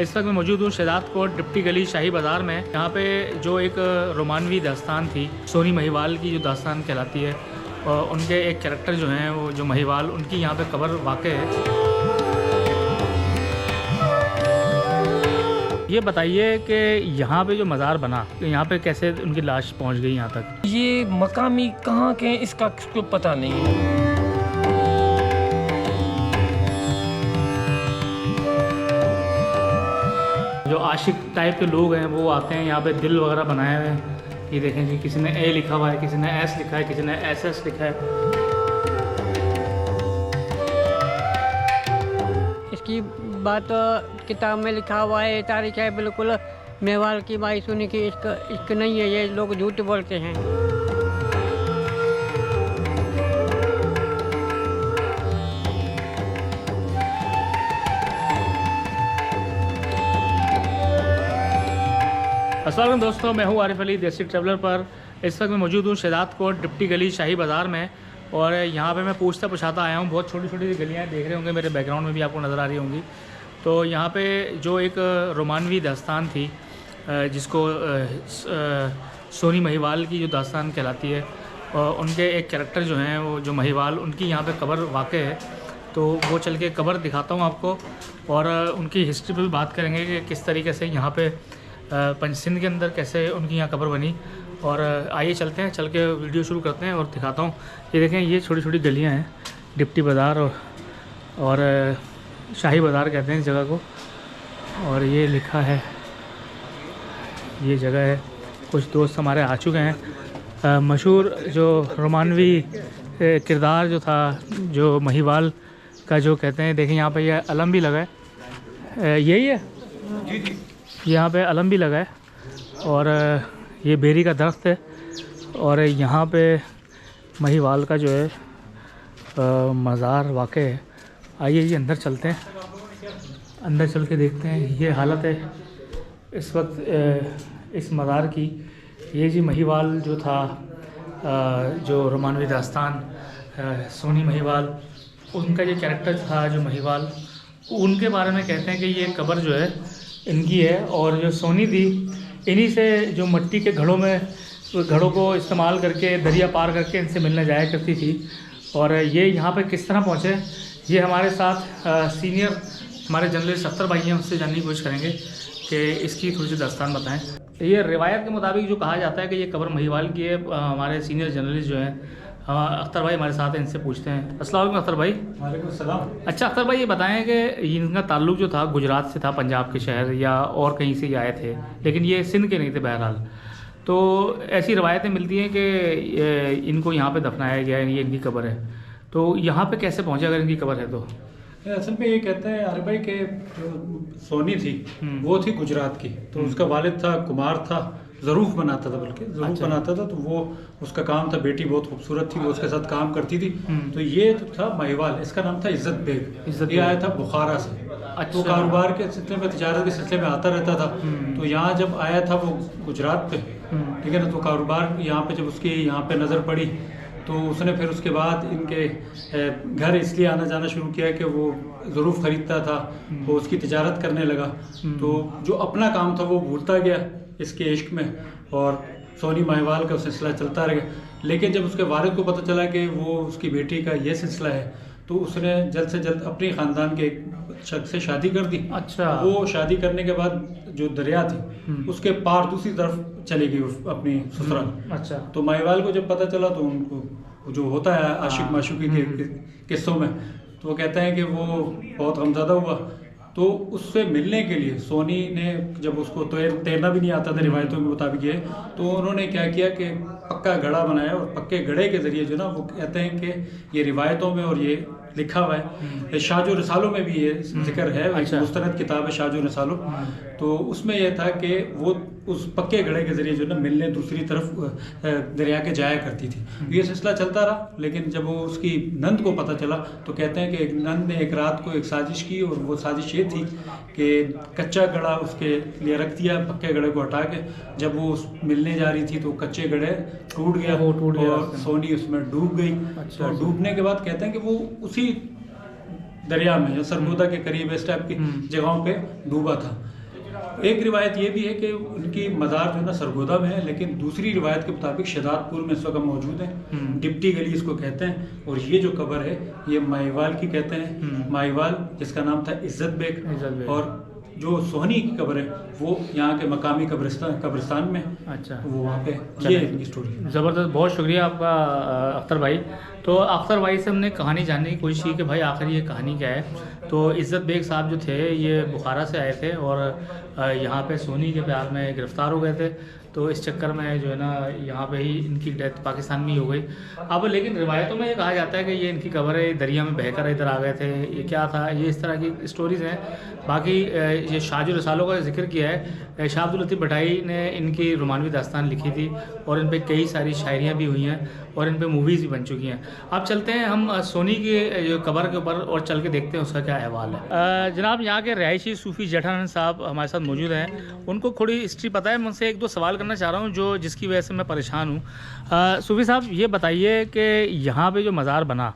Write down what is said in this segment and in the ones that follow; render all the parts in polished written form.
इस वक्त मैं मौजूद हूँ शहजादकोट डिप्टी गली शाही बाज़ार में। यहाँ पे जो एक रोमानवी दास्तान थी, सोनी महिवाल की जो दास्तान कहलाती है, और उनके एक कैरेक्टर जो हैं वो जो महिवाल, उनकी यहाँ पे कब्र वाक़ई है। ये बताइए कि यहाँ पे जो मज़ार बना, यहाँ पे कैसे उनकी लाश पहुँच गई यहाँ तक? ये मकामी कहाँ के हैं इसका किसको पता नहीं है। जो आशिक टाइप के लोग हैं वो आते हैं, यहाँ पे दिल वगैरह बनाए हुए हैं। ये देखें जी, किसी ने ए लिखा हुआ है, किसी ने एस लिखा है, किसी ने एस लिखा है। इसकी बात किताब में लिखा हुआ है, तारीख है बिल्कुल मेवाल की बाई सुनी की इश्क नहीं है, ये लोग झूठ बोलते हैं। अस्सलाम वालेकुम दोस्तों, मैं हूँ आरिफ अली देसी ट्रैवलर पर। इस वक्त मैं मौजूद हूँ शहजादकोट डिप्टी गली शाही बाज़ार में, और यहाँ पे मैं पूछता पुछाता आया हूँ। बहुत छोटी छोटी गलियाँ देख रहे होंगे, मेरे बैकग्राउंड में भी आपको नज़र आ रही होंगी। तो यहाँ पे जो एक रोमानवी दास्तान थी, जिसको सोनी महिवाल की जो दास्तान कहलाती है, और उनके एक कैरेक्टर जो हैं वो जो महिवाल, उनकी यहाँ पे कब्र वाक़ई है। तो वो चल के कब्र दिखाता हूँ आपको, और उनकी हिस्ट्री पे भी बात करेंगे कि किस तरीके से यहाँ पे पंचसिंध के अंदर कैसे उनकी यहाँ कब्र बनी। और आइए चलते हैं, चल के वीडियो शुरू करते हैं और दिखाता हूँ। ये देखें, ये छोटी छोटी गलियाँ हैं, डिप्टी बाज़ार और शाही बाज़ार कहते हैं इस जगह को। और ये लिखा है, ये जगह है। कुछ दोस्त हमारे आ चुके हैं। मशहूर जो रोमानवी किरदार जो था, जो महिवाल का जो कहते हैं, देखें यहाँ पे ये अलम भी लगा है। यही है जी जी, यहाँ पे अलम भी लगा है, और ये बेरी का दरख्त है। और यहाँ पे महिवाल का जो है मज़ार वाक़ई है। आइए जी अंदर चलते हैं, अंदर चल के देखते हैं। ये हालत है इस वक्त इस मज़ार की। ये जी महिवाल जो था, जो रोमानवी दास्तान सोनी महिवाल, उनका जो कैरेक्टर था जो महिवाल, उनके बारे में कहते हैं कि ये कब्र जो है इनकी है। और जो सोनी थी, इन्हीं से जो मिट्टी के घड़ों को इस्तेमाल करके दरिया पार करके इनसे मिलने जाया करती थी। और ये यहाँ पे किस तरह पहुँचे, ये हमारे साथ सीनियर हमारे जर्नलिस्ट अख्तर भाई हैं, उनसे जानने की कोशिश करेंगे कि इसकी थोड़ी सी दास्तान बताएं। ये रिवायत के मुताबिक जो कहा जाता है कि ये कब्र महिवाल की है। हमारे सीनियर जर्नलिस्ट जो हैं अख्तर भाई हमारे साथ हैं, इनसे पूछते हैं। अस्सलाम वालेकुम अख्तर भाई। वालेकुम सलाम। अच्छा अख्तर भाई, ये बताएं कि इनका ताल्लुक जो था गुजरात से था, पंजाब के शहर या और कहीं से आए थे, लेकिन ये सिंध के नहीं थे बहरहाल। तो ऐसी रवायतें मिलती हैं कि इनको यहाँ पे दफनाया गया है, ये इनकी कब्र है। तो यहाँ पे कैसे पहुँचे अगर इनकी कब्र है तो? असल में ये कहते हैं अरे भाई कि जो सोनी थी वो थी गुजरात की, तो उसका वालिद था कुमार था, ज़रूफ बनाता था, बल्कि ज़रूफ बनाता था। तो वो उसका काम था, बेटी बहुत खूबसूरत थी, वो उसके साथ काम करती थी। तो ये तो था महिवाल, इसका नाम था इज़्ज़त बेग। ये आया था बुखारा से। तो कारोबार के सिलसिले में, तिजारत के सिलसिले में आता रहता था। तो यहाँ जब आया था वो गुजरात पे, ठीक है ना, तो कारोबार यहाँ पे जब उसकी यहाँ पे नज़र पड़ी, तो उसने फिर उसके बाद इनके घर इसलिए आना जाना शुरू किया कि वो ज़रूफ ख़रीदता था, वो उसकी तिजारत करने लगा। तो जो अपना काम था वो भूलता गया इसके इश्क में, और सोनी महिवाल का सिलसिला चलता रह गया। लेकिन जब उसके वालिद को पता चला कि वो उसकी बेटी का ये सिलसिला है, तो उसने जल्द से जल्द अपने ख़ानदान के एक शख्स से शादी कर दी। अच्छा। वो शादी करने के बाद जो दरिया थी उसके पार दूसरी तरफ चली गई अपनी ससुराल। अच्छा। तो महिवाल को जब पता चला, तो उनको जो होता है आशिक माशूकी के किस्सों में, तो वो कहते हैं कि वो बहुत गमज़दा हुआ। तो उससे मिलने के लिए सोनी ने, जब उसको तैरना भी नहीं आता था रिवायतों के मुताबिक ये, तो उन्होंने क्या किया कि पक्का घड़ा बनाया, और पक्के घड़े के ज़रिए जो ना, वो कहते हैं कि ये रिवायतों में और ये लिखा हुआ है, शाजो रसालों में भी ये जिक्र है। अच्छा। मुस्तनद किताब है शाजो रसालो। तो उसमें यह था कि वो उस पक्के घड़े के ज़रिए जो ना मिलने दूसरी तरफ दरिया के जाया करती थी। ये सिलसिला चलता रहा, लेकिन जब वो उसकी नंद को पता चला, तो कहते हैं कि नंद ने एक रात को एक साजिश की, और वो साजिश ये थी कि कच्चा घड़ा उसके लिए रख दिया, पक्के घड़े को हटा के। जब वो मिलने जा रही थी तो कच्चे घड़े टूट गया, और सोनी उसमें डूब गई। अच्छा। और डूबने के बाद कहते हैं कि वो उसी दरिया में या सरगोदा के करीब इस टाइप की जगहों पे डूबा था। एक रिवायत ये भी है कि उनकी मज़ार जो है ना सरगोदा में है, लेकिन दूसरी रिवायत के मुताबिक शहदादपुर में इस वक्त मौजूद है। डिप्टी गली इसको कहते हैं। और ये जो कब्र है ये माहीवाल की कहते हैं। माहीवाल जिसका नाम था इज्जत बेग, और जो सोहनी की कब्र है वो यहाँ के मकामी कब्रिस्तान में। अच्छा, वो वहाँ पे ये इनकी स्टोरी। ज़बरदस्त, बहुत शुक्रिया आपका अख्तर भाई। तो अख्तर भाई से हमने कहानी जानने की कोशिश की कि भाई आखिर ये कहानी क्या है। तो इज़्ज़त बेग साहब जो थे ये बुखारा से आए थे और यहाँ पे सोनी के प्यार में गिरफ़्तार हो गए थे। तो इस चक्कर में जो है ना यहाँ पे ही इनकी डेथ पाकिस्तान में ही हो गई। अब लेकिन रिवायतों में ये कहा जाता है कि ये इनकी कब्र दरिया में बहकर इधर आ गए थे, ये क्या था, ये इस तरह की स्टोरीज़ हैं। बाकी ये शाहजुल रसालों का जिक्र किया है। शाह अब्दुल लतीफ़ भटाई ने इनकी रोमानवी दास्तान लिखी थी और इन पर कई सारी शायरियाँ भी हुई हैं और इन पर मूवीज़ भी बन चुकी हैं। अब चलते हैं हम सोनी की जो कब्र के ऊपर और चल के देखते हैं उसका क्या अहवाल है। जनाब यहाँ के रहायशी सूफ़ी जेठानंद साहब हमारे साथ मौजूद हैं। उनको थोड़ी हिस्ट्री पता है। मैं उनसे एक दो सवाल करना चाह रहा हूँ जिसकी वजह से मैं परेशान हूँ। सूफ़ी साहब ये बताइए कि यहाँ पे जो मज़ार बना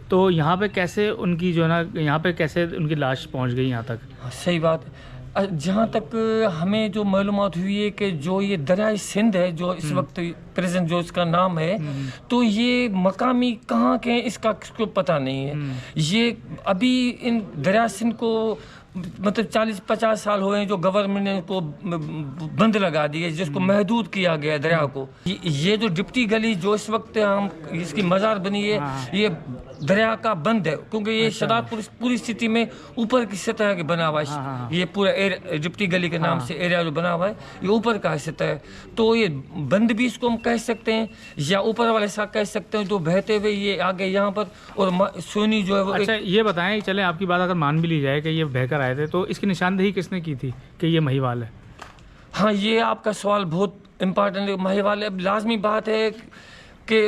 तो यहाँ पे कैसे उनकी जो है ना यहाँ पे कैसे उनकी लाश पहुँच गई यहाँ तक? सही बात है। जहाँ तक हमें जो मालूमात हुई है कि जो ये दरिया सिंध है जो इस वक्त प्रेजेंट जो इसका नाम है, तो ये मकामी कहाँ के हैं इसका किसको पता नहीं है। ये अभी इन दरिया सिंध को मतलब 40-50 साल हुए हैं जो गवर्नमेंट ने उनको बंद लगा दी है, जिसको महदूद किया गया है दरिया को। ये जो डिप्टी गली जो इस वक्त हम इसकी मज़ार बनी है ये दरिया का बंद है, क्योंकि ये शहदादपुर पूरी स्थिति में ऊपर की सतह के बना हुआ है। ये पूरा डिप्टी गली के नाम से एरिया जो बना हुआ है ये ऊपर का सतह है। तो ये बंद भी इसको हम कह सकते हैं या ऊपर वाले सा कह सकते हैं जो बहते हुए ये आगे यहाँ पर। और सोनी जो है वो अच्छा ये बताएं, चलें आपकी बात अगर मान भी ली जाए कि ये बहकर आए थे तो इसकी निशानदेही किसने की थी कि ये महिवाल है? हाँ, ये आपका सवाल बहुत इम्पोर्टेंट है। महिवाल अब लाजमी बात है कि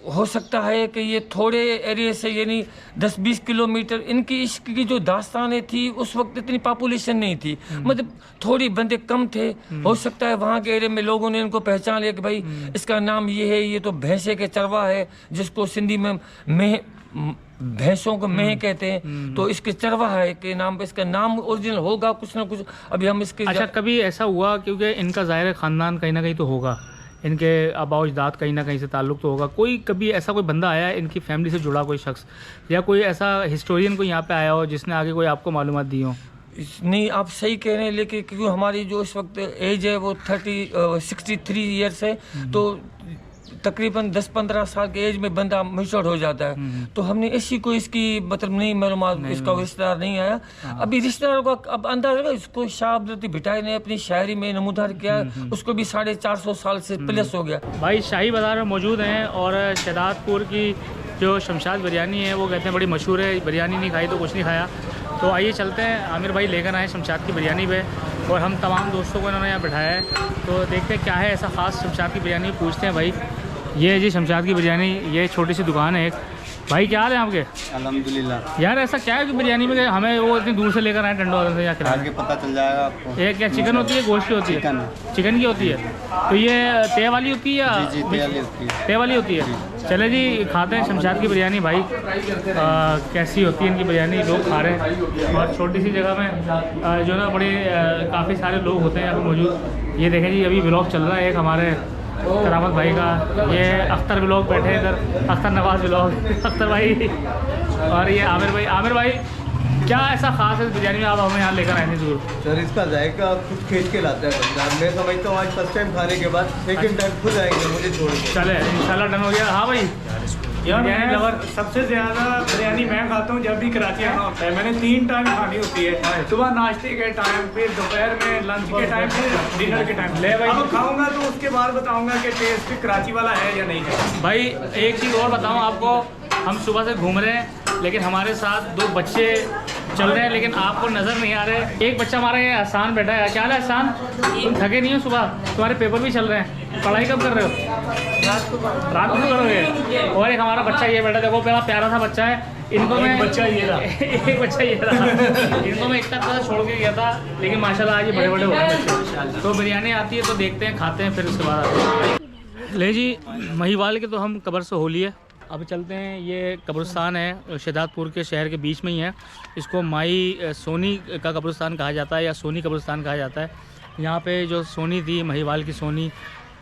हो सकता है कि ये थोड़े एरिया से यानी 10-20 किलोमीटर इनकी इश्क की जो दास्तानें थी उस वक्त इतनी पॉपुलेशन नहीं थी, मतलब थोड़ी बंदे कम थे। हो सकता है वहाँ के एरिया में लोगों ने इनको पहचान लिया कि भाई इसका नाम ये है, ये तो भैंसे के चरवा है जिसको सिंधी में भैंसों को मेह कहते हैं। तो इसके चरवाहा के नाम पे इसका नाम ओरिजिनल होगा कुछ ना कुछ। अभी हम इसके अच्छा कभी ऐसा हुआ क्योंकि इनका ज़ाहिर ख़ानदान कहीं ना कहीं तो होगा, इनके आबाओ अजदाद कहीं ना कहीं से ताल्लुक़ तो होगा, कोई कभी ऐसा कोई बंदा आया इनकी फैमिली से जुड़ा कोई शख्स या कोई ऐसा हिस्टोरियन कोई यहाँ पे आया हो जिसने आगे कोई आपको मालूमात दी हो? नहीं, आप सही कह रहे हैं, लेकिन क्योंकि हमारी जो इस वक्त एज है वो 63 ईयर्स है, तो तकरीबन 10-15 साल के एज में बंदा मैच्योर हो जाता है। तो हमने इसी को इसकी मतलब नहीं मालूमात, इसका रिश्तेदार नहीं आया। अभी रिश्तेदारों का अब अंदाजा इसको शाह अब्दुल लतीफ़ भटाई ने अपनी शायरी में नमूदार किया, उसको भी 450 साल से प्लस हो गया। भाई शाही बाज़ार में मौजूद हैं और शहदादपुर की जो शमशाद बिरयानी है वो कहते हैं बड़ी मशहूर है, बिरयानी नहीं खाई तो कुछ नहीं खाया। तो आइए चलते हैं, आमिर भाई लेकर आए शमशाद की बिरयानी पे और हम तमाम दोस्तों को इन्होंने यहाँ बिठाया है। तो देखते हैं क्या है ऐसा ख़ास शमशाद की बिरयानी, पूछते हैं भाई। ये है जी शमशाद की बिरयानी, ये छोटी सी दुकान है एक। भाई क्या हाल है आपके? अल्हम्दुलिल्लाह। यार ऐसा क्या है कि बिरयानी में हमें वो इतनी दूर से लेकर आए टंडोर से या आगे पता चल जाएगा आपको। ये क्या चिकन होती है, गोश्त की होती है? चिकन की होती है। तो ये तय वाली होती है या जी तय वाली होती है? तय वाली होती है। चले जी खाते हैं शमशाद की बिरयानी भाई। कैसी होती है इनकी बिरयानी, लोग खा रहे हैं और छोटी सी जगह में जो ना बड़े काफ़ी सारे लोग होते हैं यहाँ पर मौजूद। ये देखें जी अभी व्लॉग चल रहा है एक हमारे करामत भाई का, ये अख्तर व्लॉग बैठे हैं इधर, अख्तर नवाज व्लॉग अख्तर भाई, और ये आमिर भाई क्या ऐसा खास है बिरयानी में आप हमें यहाँ लेकर आए थे जरूर? सर इसका जायका खुद खींच के लाता है बंदा। मैं समझता हूँ आज फर्स्ट टाइम खाने के बाद सेकंड टाइम खुद आएंगे मुझे छोड़ के। चले इंशाल्लाह डन हो गया। हाँ भाई यार मैं सबसे ज़्यादा बिरयानी मैं खाता हूँ जब भी कराची आना होता है। मैंने 3 टाइम खानी होती है, सुबह नाश्ते के टाइम, फिर दोपहर में लंच के टाइम, फिर डिनर के टाइम। ले भाई अब खाऊंगा तो उसके बाद बताऊंगा कि टेस्ट कराची वाला है या नहीं है। भाई एक चीज़ और बताऊँ आपको, हम सुबह से घूम रहे हैं लेकिन हमारे साथ 2 बच्चे चल रहे हैं लेकिन आपको नज़र नहीं आ रहे। एक बच्चा हमारा ये एहसान बैठा है। क्या हाल है एहसान? तुम थके नहीं हो? सुबह तुम्हारे पेपर भी चल रहे हैं, पढ़ाई कब कर रहे हो? रात को करोगे। और एक हमारा बच्चा ये बैठा, देखो बड़ा प्यारा सा बच्चा है। इनको मैं बच्चा ये रहा एक बच्चा ये रहा इनको मैं इतना तरह छोड़ के गया था लेकिन माशाल्लाह आज ये बड़े बड़े हो गए बच्चे। तो बिरयानी आती है तो देखते हैं, खाते हैं, फिर उसके बाद आते हैं। ले जी महिवाल के तो हम कब्र से हो लिए अब चलते हैं, ये कब्रिस्तान है शहजादपुर के शहर के बीच में ही है। इसको माई सोनी का कब्रिस्तान कहा जाता है या सोनी कब्रिस्तान कहा जाता है। यहाँ पे जो सोनी थी, महिवाल की सोनी,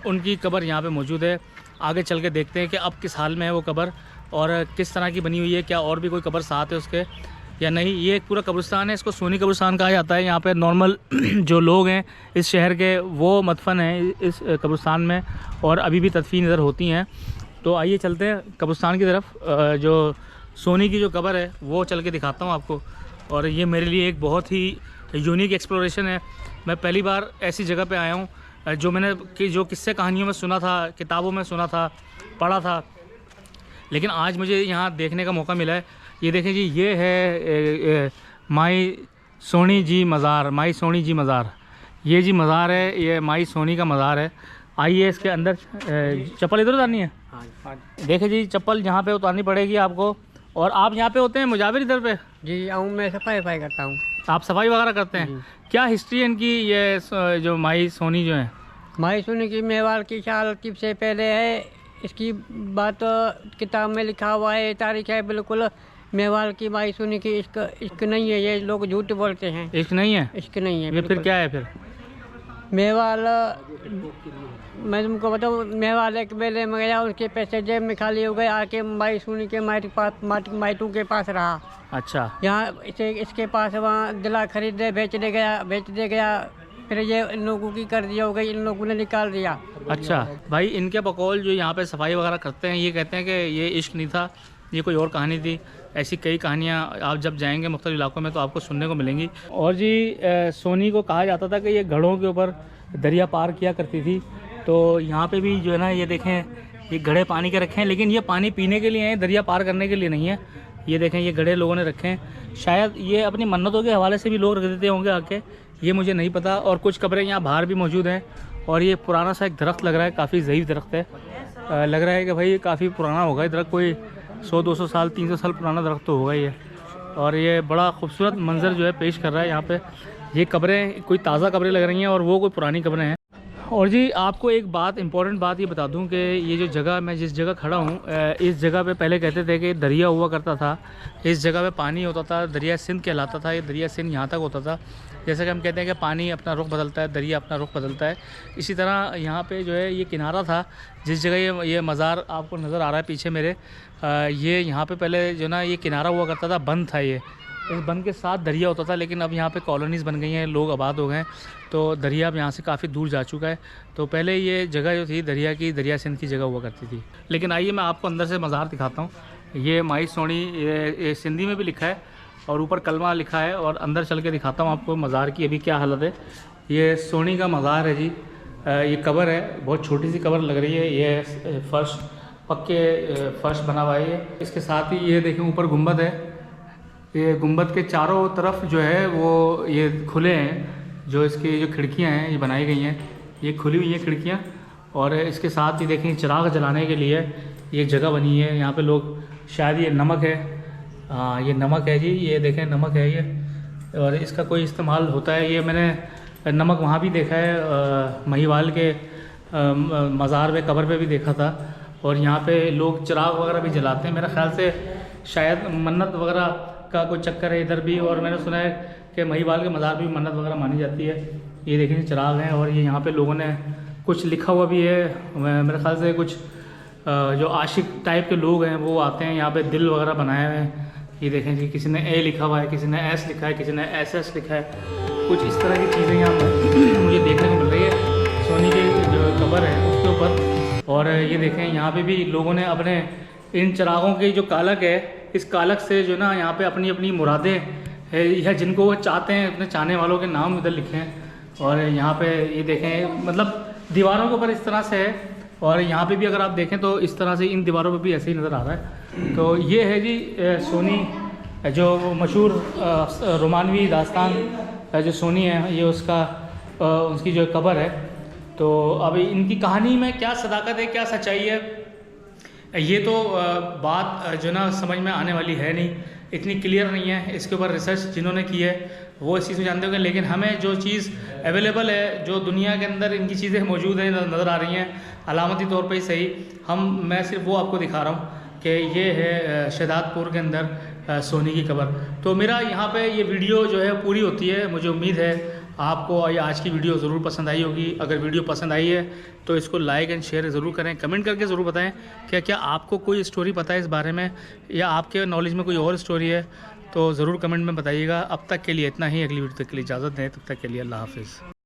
उनकी कब्र यहाँ पे मौजूद है। आगे चल के देखते हैं कि अब किस हाल में है वो कब्र और किस तरह की बनी हुई है, क्या और भी कोई कब्र साथ है उसके या नहीं। ये एक पूरा कब्रिस्तान है, इसको सोनी कब्रिस्तान कहा जाता है। यहाँ पे नॉर्मल जो लोग हैं इस शहर के वो मदफन हैं इस कब्रिस्तान में और अभी भी तदफीन इधर होती हैं। तो आइए चलते हैं कब्रिस्तान की तरफ। जो सोनी की जो कब्र है वो चल के दिखाता हूँ आपको। और ये मेरे लिए एक बहुत ही यूनिक एक्सप्लोरेशन है। मैं पहली बार ऐसी जगह पे आया हूँ जो मैंने जो किस्से कहानियों में सुना था, किताबों में सुना था, पढ़ा था, लेकिन आज मुझे यहाँ देखने का मौका मिला है। ये देखें जी, ये है माई सोनी जी मज़ार, माई सोनी जी मज़ार। ये जी मज़ार है, ये माई सोनी का मज़ार है। आइए इसके अंदर। चप्पल इधर उतारनी है। देखें जी, चप्पल यहाँ पे उतारनी पड़ेगी आपको। और आप यहाँ पे होते हैं मुजाविर इधर पे? जी आऊँ, मैं सफाई करता हूँ। आप सफाई वगैरह करते हैं? क्या हिस्ट्री है इनकी? ये जो माई सोनी जो है, माई सोनी की मेवाड़ की साल से पहले है। इसकी बात किताब में लिखा हुआ है, तारीख है बिल्कुल। मेवाड़ की माई सोनी की इश्क नहीं है, ये लोग झूठ बोलते हैं। इश्क नहीं है? इश्क नहीं है। ये फिर क्या है? फिर मेवाड़, मैं तुमको बताऊँ, मेवाड़ एक मेले में गया, उसके पैसे जेब में खाली हो गए, आके माई सोनी के माइटू के पास रहा। अच्छा। यहाँ इसके पास वहाँ दिला खरीदे बेच दे गया। फिर ये इन लोगों की कर दिया हो गई, इन लोगों ने निकाल दिया। अच्छा भाई, इनके बकौल जो यहाँ पे सफाई वगैरह करते हैं ये कहते हैं कि ये इश्क नहीं था, ये कोई और कहानी थी। ऐसी कई कहानियाँ आप जब जाएंगे मुख्तलिफ इलाकों में तो आपको सुनने को मिलेंगी। और जी सोनी को कहा जाता था कि ये घड़ों के ऊपर दरिया पार किया करती थी। तो यहाँ पे भी जो है ना, ये देखें, ये घड़े पानी के रखे हैं, लेकिन ये पानी पीने के लिए हैं, दरिया पार करने के लिए नहीं है। ये देखें, ये घड़े लोगों ने रखे हैं। शायद ये अपनी मन्नतों के हवाले से भी लोग रख देते होंगे आके, ये मुझे नहीं पता। और कुछ कब्रें यहाँ बाहर भी मौजूद हैं। और ये पुराना सा एक दरख्त लग रहा है, काफ़ी ज़ईफ़ दरख्त है। लग रहा है कि भाई काफ़ी पुराना होगा ये दरख्त, कोई 100-200 साल 300 साल पुराना दरख्त तो होगा ये। और ये बड़ा खूबसूरत मंजर जो है पेश कर रहा है यहाँ पे। ये कब्रें कोई ताज़ा कब्रें लग रही हैं और वो कोई पुरानी कब्रें हैं। और जी आपको एक बात, इम्पॉर्टेंट बात ये बता दूं कि ये जो जगह, मैं जिस जगह खड़ा हूँ, इस जगह पे पहले कहते थे कि दरिया हुआ करता था। इस जगह पे पानी होता था, दरिया सिंध कहलाता था। ये दरिया सिंध यहाँ तक होता था। जैसे कि हम कहते हैं कि पानी अपना रुख बदलता है, दरिया अपना रुख बदलता है। इसी तरह यहाँ पे जो है ये किनारा था जिस जगह ये मज़ार आपको नज़र आ रहा है पीछे मेरे। ये यहाँ पे पहले जो ना ये किनारा हुआ करता था, बंद था ये। इस बंद के साथ दरिया होता था, लेकिन अब यहाँ पे कॉलोनीज़ बन गई हैं, लोग आबाद हो गए, तो दरिया अब यहाँ से काफ़ी दूर जा चुका है। तो पहले ये जगह जो थी दरिया की, दरिया सिंध की जगह हुआ करती थी। लेकिन आइए मैं आपको अंदर से मज़ार दिखाता हूँ। ये माई सोनी, ये सिंधी में भी लिखा है और ऊपर कलमा लिखा है। और अंदर चल के दिखाता हूँ आपको मज़ार की अभी क्या हालत है। ये सोनी का मज़ार है जी। ये कब्र है, बहुत छोटी सी कब्र लग रही है। ये फर्श, पक्के फर्श बना हुआ है। इसके साथ ही ये देखें ऊपर गुंबद है। ये गुंबद के चारों तरफ जो है वो ये खुले हैं, जो इसकी जो खिड़कियां हैं ये बनाई गई हैं, ये खुली हुई हैं खिड़कियां। और इसके साथ ही देखें चिराग जलाने के लिए ये जगह बनी है। यहाँ पे लोग, शायद ये नमक है, हाँ ये नमक है जी, ये देखें नमक है ये, और इसका कोई इस्तेमाल होता है। ये मैंने नमक वहाँ भी देखा है, महिवाल के मज़ार पे, कब्र पे भी देखा था। और यहाँ पे लोग चिराग वगैरह भी जलाते हैं। मेरा ख्याल से शायद मन्नत वगैरह का कोई चक्कर है इधर भी। और मैंने सुना है कि महिवाल के मज़ार भी मन्नत वगैरह मानी जाती है। ये देखें चिराग हैं। और ये यहाँ पे लोगों ने कुछ लिखा हुआ भी है। मेरे ख्याल से कुछ जो आशिक टाइप के लोग हैं वो आते हैं यहाँ पे, दिल वगैरह बनाए हुए हैं। ये देखें जी, किसी ने ए लिखा हुआ है, किसी ने एस लिखा है, किसी ने एस लिखा है। कुछ इस तरह की चीज़ें यहाँ पर मुझे देखने को मिल रही है सोनी की जो कब्र है उसके ऊपर। और ये देखें यहाँ पे भी लोगों ने अपने इन चिरागों की जो कालक है, इस कालक से जो ना यहाँ पे अपनी अपनी मुरादें है या जिनको वो चाहते हैं, अपने चाहने वालों के नाम इधर लिखे हैं। और यहाँ पे ये देखें, मतलब दीवारों के ऊपर इस तरह से है। और यहाँ पे भी अगर आप देखें तो इस तरह से इन दीवारों पे भी ऐसे ही नज़र आ रहा है। तो ये है जी सोनी, जो मशहूर रोमानवी दास्तान जो सोनी है, ये उसकी जो कब्र है। तो अब इनकी कहानी में क्या सदाकत है, क्या सच्चाई है, ये तो बात जो ना समझ में आने वाली है नहीं, इतनी क्लियर नहीं है। इसके ऊपर रिसर्च जिन्होंने की है वो इस चीज़ को जानते होंगे। लेकिन हमें जो चीज़ अवेलेबल है, जो दुनिया के अंदर इनकी चीज़ें मौजूद हैं, नज़र आ रही हैं अलामती तौर पे ही सही, मैं सिर्फ वो आपको दिखा रहा हूँ। कि ये है शहदादपुर के अंदर सोनी की कब्र। तो मेरा यहाँ पे ये वीडियो जो है पूरी होती है। मुझे उम्मीद है आपको ये आज की वीडियो ज़रूर पसंद आई होगी। अगर वीडियो पसंद आई है तो इसको लाइक एंड शेयर ज़रूर करें। कमेंट करके ज़रूर बताएं कि क्या आपको कोई स्टोरी पता है इस बारे में, या आपके नॉलेज में कोई और स्टोरी है तो ज़रूर कमेंट में बताइएगा। अब तक के लिए इतना ही, अगली वीडियो तक के लिए इजाज़त दें, तब तक के लिए अल्लाह हाफिज़।